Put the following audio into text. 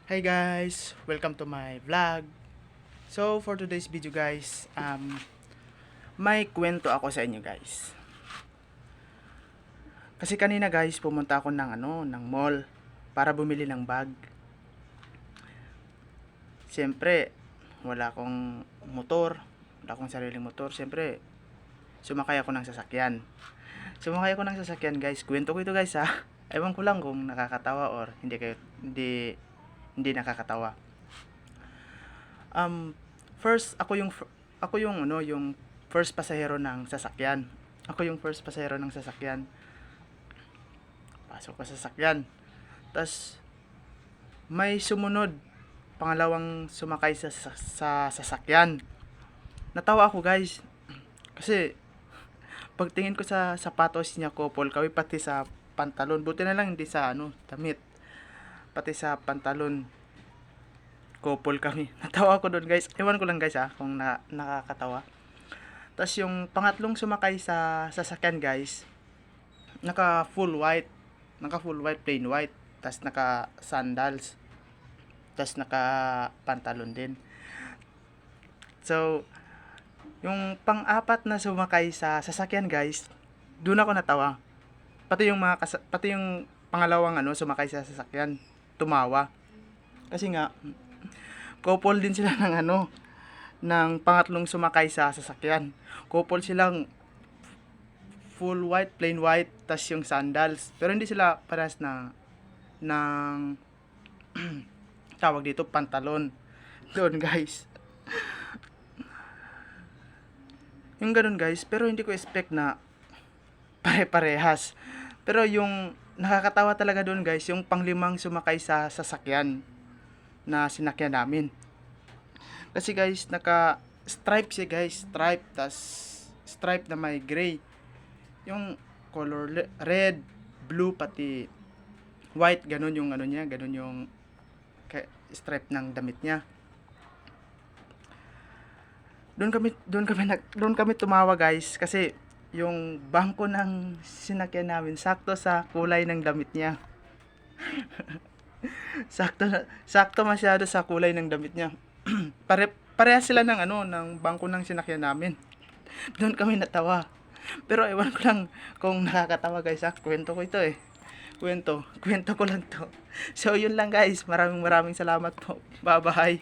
Hi guys, welcome to my vlog. So for today's video guys, may kwento ako sa inyo guys. Kasi kanina guys, pumunta ako ng mall para bumili ng bag. Siyempre, wala akong motor, wala akong sariling motor. Siyempre, sumakay ako ng sasakyan. Sumakay ako ng sasakyan guys. Kwento ko ito guys ha. Ewan ko lang kung nakakatawa or hindi nakakatawa. First ako yung first pasahero ng sasakyan. Ako yung first pasahero ng sasakyan. Pasok ko sa sasakyan. Tapos may sumunod pangalawang sumakay sa sasakyan. Natawa ako guys. Kasi pagtingin ko sa sapatos niya, couple kami, pati sa pantalon. Buti na lang hindi sa damit. Pati sa pantalon, couple kami. Natawa ako doon guys. Ewan ko lang guys kung nakakatawa. Tapos yung pangatlong sumakay sa sasakyan guys, naka full white, plain white. Tapos naka sandals. Tapos naka pantalon din. So, yung pang-apat na sumakay sa sasakyan guys, doon ako natawa. Pati yung pangalawang sumakay sa sasakyan, tumawa. Kasi nga couple din sila ng pangatlong sumakay sa sasakyan. Couple silang full white, plain white, tas yung sandals. Pero hindi sila parehas ng tawag dito, pantalon. Doon guys. Yung ganun guys, pero hindi ko expect na pare-parehas. Pero yung nakakatawa talaga doon guys, yung panglimang sumakay sa sasakyan na sinakyan namin. Kasi guys, naka stripe siya guys, stripe na may gray. Yung color red, blue, pati white, ganun yung niya, ganun yung stripe ng damit niya. Doon kami tumawa guys, kasi yung bangko ng sinakyan namin sakto sa kulay ng damit niya. sakto masyado sa kulay ng damit niya. Parehas sila ng bangko ng sinakyan namin. Doon kami natawa. Pero ewan ko lang kung nakakatawa guys kwento ko ito kwento ko lang to. So yun lang guys, maraming salamat po. Bye bye.